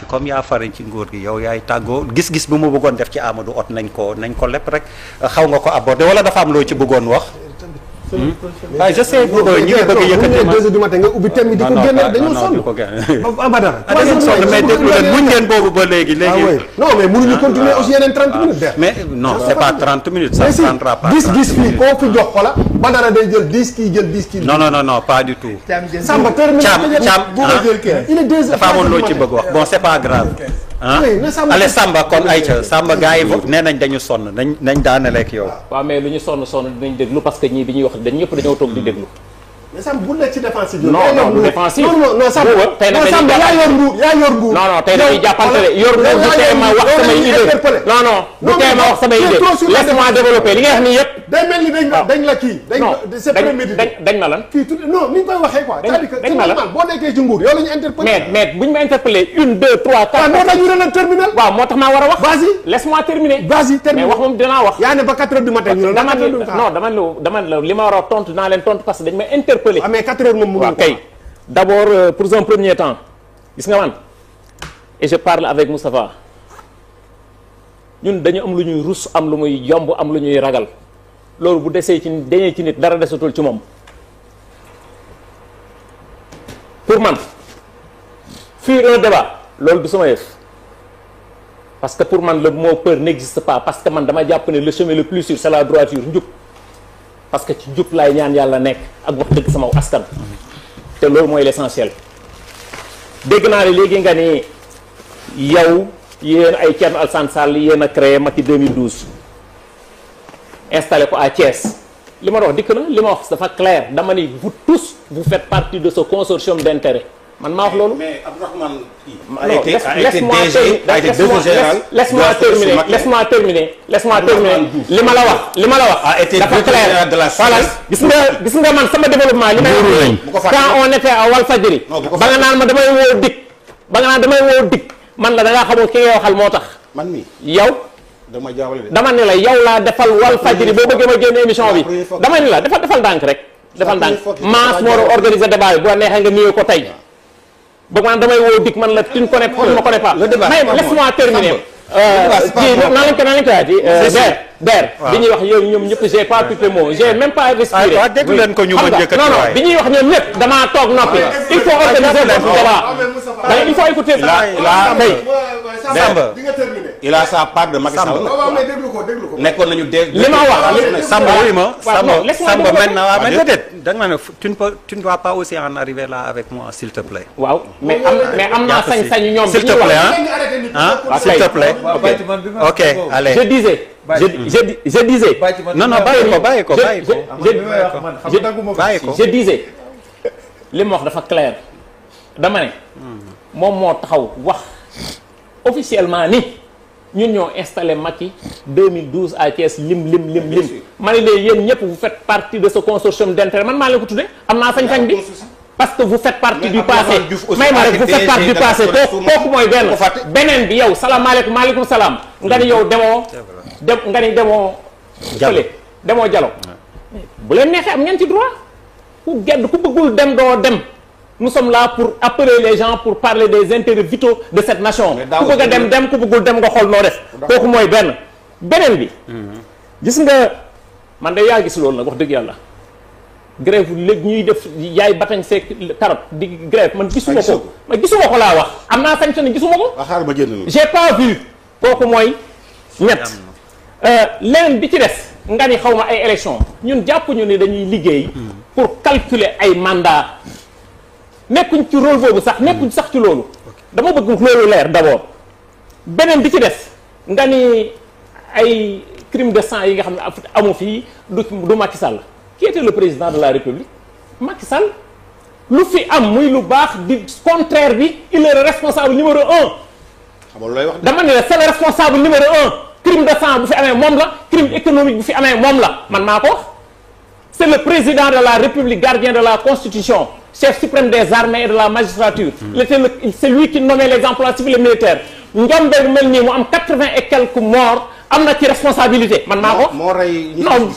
comme yaa fari ci nguur gi yow yaay tàggoo gis-gis bu mu bëggoon def ci Amadou Hott nañ ko lépp rek xaw nga ko aborder wala dafa am loo ci bëggoon wax. waaw je sais ñu ngi bëgg a yëkkati ma 2 heures du matin nga ubbi thème bi di ko génne dañoo sonn. Badara da ngeen sonn mais déglu leen muñ ngeen boobu ba léegi. non mais mënuñu continuer aussi yeneen 30 minutes. mais non c'est pas 30 minutes. ça ne prendra pas 30 minutes gis fii koo fi jox xola Badara day jël 10 kii jël 10 kii. non pas du tout. Samba terminé il est 2 heures. dafa amoon loo ci bëgg wax bon c'est pas grave. allez Samba kon ayca Samba gars yi nee nañ dañu sonn nañ daanale ak yow. waaw mais lu ñu sonn dinañ déglu parce que ñii bi ñuy wax dañ ñëpp dañoo toog di déglu. mais Samba bu nekk ci défensive. non défensive non Samba tey nag Samba yaa yor nguur. non tey dañuy jàppante de yor nguur bu tee ma wax samay idée non bu tee ma wax samay idée laisse-moi développer li nga wax nii yëpp. day mel ni dañ la kii. c'est prémédité dañ ma lan. kii tout non ni ñu koy waxee quoi. dañ ma lan boo nekkee ci nguur yow la ñu interpellé. mais buñ ma interpellé 1 2 3 4. moo tax ñu ne la terminal. waaw moo tax maa war a wax. vas-y laisse-moi terminer. vas-y terminer mais wax moom dinaa wax. yaa ne ba 4 heures du matin ñu ne dama la li ma war a tontu naa leen tontu parce que dañ ma interpellé. mais 4 heures moom waaw kay d'abord pour un premier temps gis nga man et je parle avec Moustapha ñun dañu am lu ñuy rus am lu muy yomb am lu ñuy ragal loolu bu desee ci dañee ci nit dara desatul ci moom pour man fuir un débat loolu du sama yëf parce que pour man le mot peur n'existe pas parce que man dama jàpp ne le chemin le plus sûr c'est la droiture njub parce que ci njub laay ñaan yàlla nekk ak wax dëgg sama askan te loolu mooy l'essentiel dégg naa ne léegi nga ni yow yéen ay Thierno Alassane Sall yéen a créé Macky 2012 installé ko à Thiès li ma wax dikk na li ma wax dafa clair dama ni vous tous vous faites partie de ce consortium d'intérêt man maa wax loolu. mais Abdourahmane laisse-moi terminer li ma la wax dafa clair voilà gis nga man sama développement li may wax quand on était à Walfadjri ba nga naan ma damay woo dik man la da ngaa xamoo ki ngay waxal moo tax man mi yow dama ne la yow laa defal Walfadjri boo bëggee ma génn émission bi dama ne la defal ndànk rek defal ndànk Mass moo doon organiser débat bi bu la neexee nga nuyoo ko tey ba man damay woo dik man la tu ne connais pas, tu ne me connais pas. Mais laisse-moi terminer. Nan lañ ko yaati der bi ñuy wax yow ñoom ñëpp j'ai pas tout le mot j'ai même pas respiré. waaw dégg leen ko ñu ma njëkk a non bi ñuy wax ñoom ñëpp damaa toog noppi. Il faut organiser votre débat. Il faut écouter Samba il a sa part de Macky Sall. nekkoon nañu dégg. li ma wax Samba wuy ma Samba maintenant waaw mais déedéet da nga ne tu ne dois pas aussi en arriver là avec moi s'il te plaît. waaw mais am naa sañ-sañu ñoom. s'il te plaît s'il te plaît. ok allez. Je disais. non bàyyi ko. Je disais li ma wax dafa clair dama ne moom moo taxaw wax officiellement ni ñun ñoo installé Macky 2012 à Thiès lim ma ne leen yéen ñëpp vous faites partie de ce consortium d'intérêt man maa leen ko tuddee am naa sañ-sañ bi parce que vous faites partie du passé may ma rek vous faites partie du passé kooku mooy beneen bi yow salaamaaleykum maaleykum salaam nga ni yow demoo Diallo bu leen neexee am ngeen ci droit ku bëggul dem doo dem nous sommes là pour appeler les gens pour parler des intérêts vitaux de cette nation ku bëgg a dem ku bëggul dem nga xool noo def kooku mooy beneen bi gis nga man de yaa gis loolu nag wax dëgg yàlla grève léegi ñuy def yaay batañ seek carotte di grève man gisuma ko laa wax am naa sañ-sañ gisuma ko j'ai pas vu kooku mooy ñett leneen bi ci des nga ni xaw ma ay élection ñun jàppuñu ni dañuy liggéey pour calculer ay mandat nekkuñ ci rôle boobu nekkuñ sax ci loolu dama bëgg loolu leer d'abord beneen bi ci des nga ni ay crime de sang yi nga xam ne amu fii du Macky Sall qui était le président de la République Macky Sall lu fi am muy lu baax di contraire bi il est le responsable numéro 1 dama ne la c'est le responsable numéro 1 crime de sang bu fi amee moom la crime économique bu fi amee moom la man maa ko wax c'est le président de la République gardien de la Constitution chef suprême des armées et de la magistrature c'est lui qui nommait les emplois civils et militaires njombe bu mel nii mu am 80 et quelques morts am na ci responsabilité man maa ko. moo rey non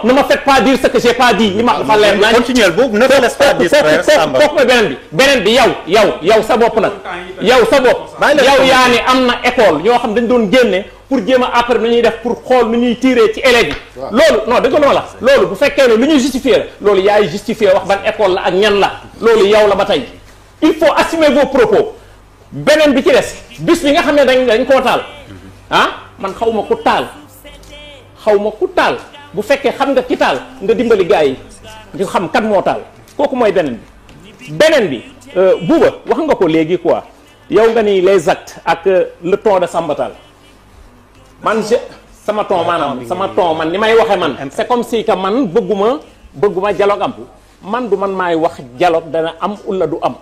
ne me faites pas dire ce que j'ai pas dit li ma dafa leer nañ. continuer boobu ne laisse pas distraire Samba. kooku mooy beneen bi yow sa bopp nag. yow sa bopp. yow yaa ni am na école ñoo xam dañ doon génne pour jéem a après nu ñuy def pour xool nu ñuy tirer ci élèves yi. loolu non dëgg la loolu bu fekkee ne lu ñuy justifier la loolu yaay justifier wax ban école la ak ñan la loolu yow la ba tey il faut assumer vos propos beneen bi ci des bis bi nga xam ne dañ koo taal ah man xaw ma ku taal bu fekkee xam nga ki taal nga dimbali gars yi ñu xam kan moo taal kooku mooy beneen bi Bouba wax nga ko léegi quoi yow nga ni les actes ak le ton de Samba Tall man sama ton man ni may waxee man c'est comme si que man bëgguma dialogue am man du man maay wax dialogue dana am wala du am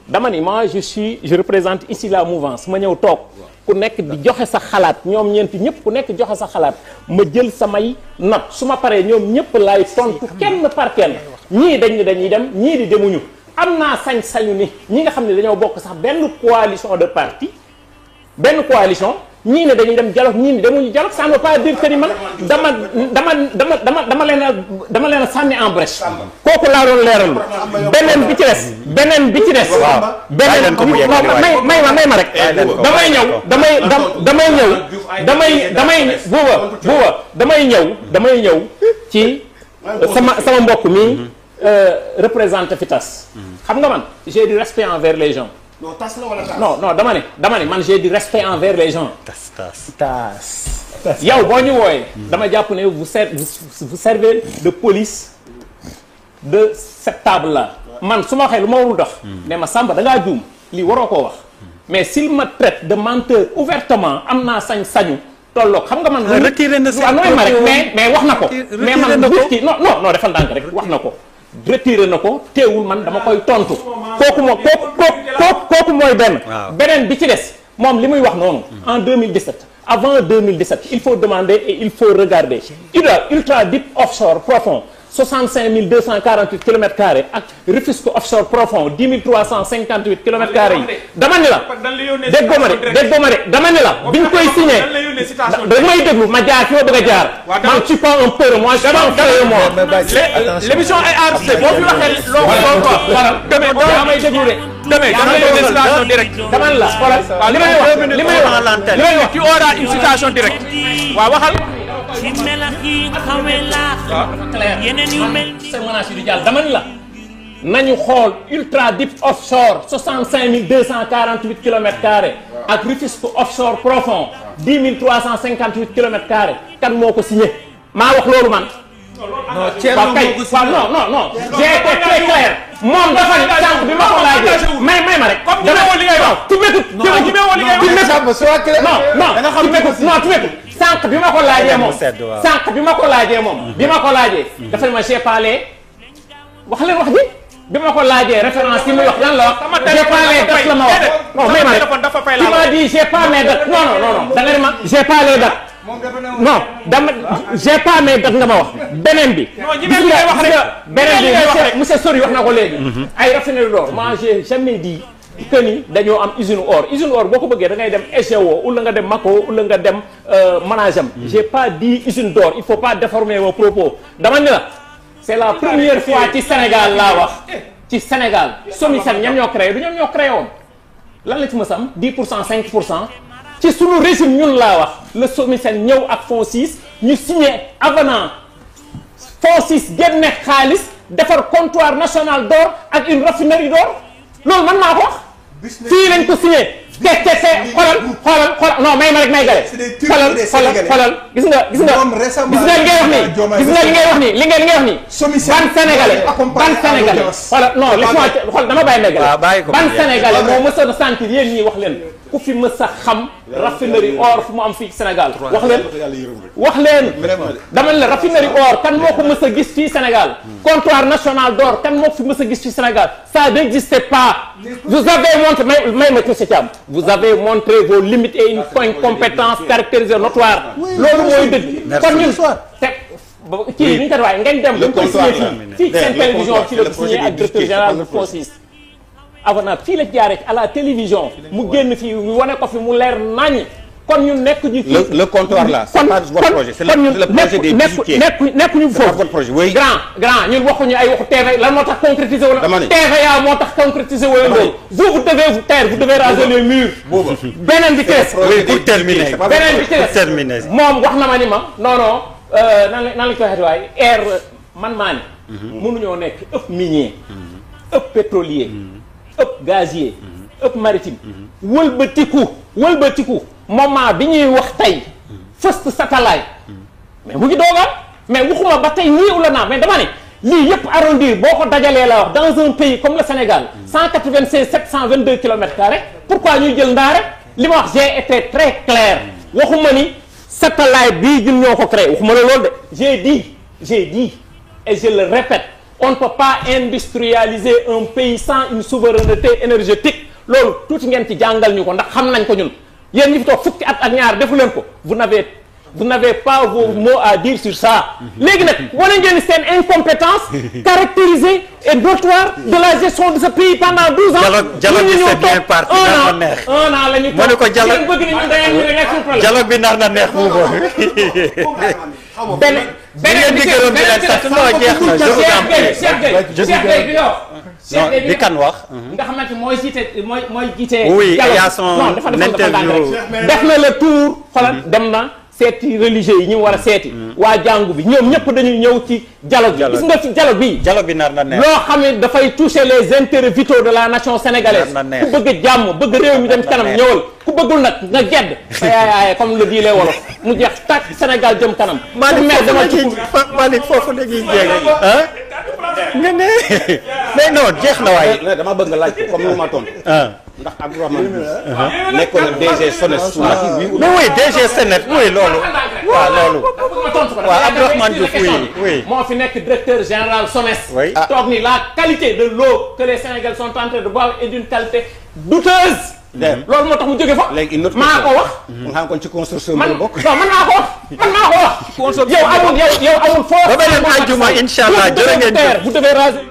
dama ni moi je représente ici la mouvance ma ñëw toog ku nekk di joxe sa xalaat ñoom ñeenti ñëpp ku nekk joxe sa xalaat ma jël samay note su ma paree ñoom ñëpp laay tontu kenn par kenn ñii dañuy dem ñii di demuñu am naa sañ-sañu ni ñi nga xam ne dañoo bokk sax benn coalition de parti ñii ne dañuy dem dialogue ñii ne demuñu dialogue ça ne veut pas dire que ni man dama leen a sànni en brèche kooku laa doon leeralu beneen bi ci des may ma rek damay ñëw ci sama mbokk mi représenté fi tas xam nga man j'ai du respect envers les gens non dama ne man j'ai du respect envers les gens tas yow boo ñu wooyee dama jàpp ne vous servez de police de cette table là man su ma waxee lu ma warul dox ne ma Samba da ngaa juum lii waroo koo wax mais s'il me traite de menteur ouvertement am naa sañ-sañu tolloog xam nga man retiré na ma rek mais wax na ko mais man nit ki non defal ndànk rek wax na ko retiré na ko teewul man dama koy tontu kooku mooy beneen bi ci des moom li muy wax noonu en 2017 avant 2017 il faut demander et il faut regarder ultra deep offshore profond 65 248 kilomètres carrés ak Rufisque offshore profond 10 358 kilomètres carrés yi dama ni la déggoo ma de dama ni la biñ koy signé da may déglu ma jaar fi ma bëgg a jaar man je suis pas un peu moi je suis pas un peu moi l'émission est enregistrée boo fi waxee loo ko dama may déglu de dama la xoolal li may wax tu auras une citation directe waaw waxal menace yi du jàll dama ni la nañu xool ultra deep offshore 65 248 kilomètres carrés ak Rufisque offshore profond 10 358 kilomètres carrés kan moo ko signé maa wax loolu man non j'ai été très clair moom dafa ni sànq bi ma ko laajee may ma rek tu m'écoutes sànq bi ma ko laajee moom dafa ma j'ai parlé wax leen wax ji bi ma ko laajee référence yi muy wax lan la wax j'ai pas les dates la ma wax non may ma rek tu m'as dit j'ai pas mes dates non da nga ne ma j'ai pas les dates non j'ai pas mes dates nga ma wax beneen bi monsieur Sori wax na ko léegi ay raffinerie d'or moi j'ai jamais dit que ni dañoo am usine or boo ko bëggee da ngay dem SGO wala nga dem Mako wala nga dem Managem j'ai pas dit usine d'or il faut pas déformer vos propos dama ni la c'est la première fois ci Sénégal laa wax ci Sénégal SOMISEN ñan ñoo créé du ñoom ñoo créé woon lan la ci mës a am 10% 5% ci sunu régime ñun laa wax le SOMISEN ñëw ak FONSIS ñu signé avenant FONSIS génne xaalis defar comptoir national d'or ak une raffinerie d'or loolu man maa ko wax fii lañ ko signé xoolal non may ma rek may gale xoolal gis nga li ngay wax nii ban sénégalais xoolal non laisse-moi xool dama bàyyi may gale ban sénégalais moo mës a sentir yéen ñii wax leen ku fi mës a xam raffinerie or fu mu am fii Sénégal wax leen dama ne la raffinerie or kan moo ko mës a gis fii Sénégal comptoir national d'or kan moo ko fi mës a gis fii Sénégal ça n'existait pas vous avez montré may ma monsieur Thiam vous avez montré vos limites et une incompétence caractérisée notoire loolu mooy dëgg kon ñun kii bi ñu ko waaye ngeen dem dañ koy signé fii seen télévision ci la ko signé ak directeur général de FONSIS avenant fii la jaaree à la télévision mu génn fii ñu wane ko fi mu leer naññ kon ñun nekk ñu ci le comptoir là c'est pas votre projet c'est le projet des bijoutiers nekkuñu foofu c'est pas votre projet oui grand ñun waxuñu ay waxu TVA lan moo tax concrétiser wala TVA moo tax concrétiser wala loolu vous devez vous taire vous devez raser les murs beneen bi ci pour terminer beneen bi ci terminer moom wax na ma ni ma non non nan lañ ko waxee waaye air man maa ni mënuñoo nekk ëpp minier ëpp pétrolier ëpp gazier ëpp maritime wëlbatiku moment bi ñuy wax tey first satellite mais mu ngi doogal mais waxuma ba tey nii ula naa mais dama ne lii yëpp arrondir boo ko dajalee la wax dans un pays comme le Sénégal 196 722 kilomètres carrés pourquoi ñuy jël ndaa rek li ma wax j'ai été très clair waxuma ni satellite bii ñun ñoo ko créé waxuma la loolu de j'ai dit et je le répète on ne peut pas industrialiser un pays sans une souveraineté énergétique loolu tuuti ngeen ci jàngal ñu ko ndax xam nañ ko ñun yéen ñi fi toog fukki at ak ñaar defu leen ko vous n'avez pas vos mots à dire sur ça léegi nag wane ngeen seen incompétence caractérisée et notoire de la gestion de ce pays pendant 12 ans. dialogue bi c'est bien parti nar na neex. un an la ñu toog ma ne ko dialogue bëgg nañu da ngeen ñu rek suñu problème. dialogue bi nar na neex mu beneen bi gërëm di leen sant non jeex na Cheikh Gueye bi nga wax. bi kan wax. nga xamante mooy jiite. oui il y a son interview def na le tour xoolal dem na seeti religieux yi ñu war a seeti. waa jàngu bi ñoom ñëpp dañuy ñëw ci dialogue bi. gis nga ci dialogue bi nar na neex. loo xam ne dafay toucher les intérêts vitaux de la nation sénégalaise. ku bëgg jàmm bëgg réew mi dem kanam ñëwal ku bëggul nag nga gedd. ay comme le dit les wolof mu jeex tàkk Sénégal jëm kanam. Malick foofu la ñuy jéego nga ne mais non jeex na waaye. dama bëgg nga laaj ko comme lu ma tontu. ndax Abdourahmane Diouf nekkoon na DG SONES sous Macky mais oui DG SONES oui loolu. waaw loolu. waaw Abdourahmane Diouf oui. moo fi nekk directeur général SONES. oui toog ni la qualité de l'eau que les Sénégalais sont en train de boire est d'une qualité douteuse. loolu moo tax mu jóge fa. léegi une autre maa ko wax. nga xam kon ci consortium bi la bokk. non man maa ko wax. consortium yow amul foofu. ba beneen àjjuma incha allah jërë ngeen jëf vous devez raser.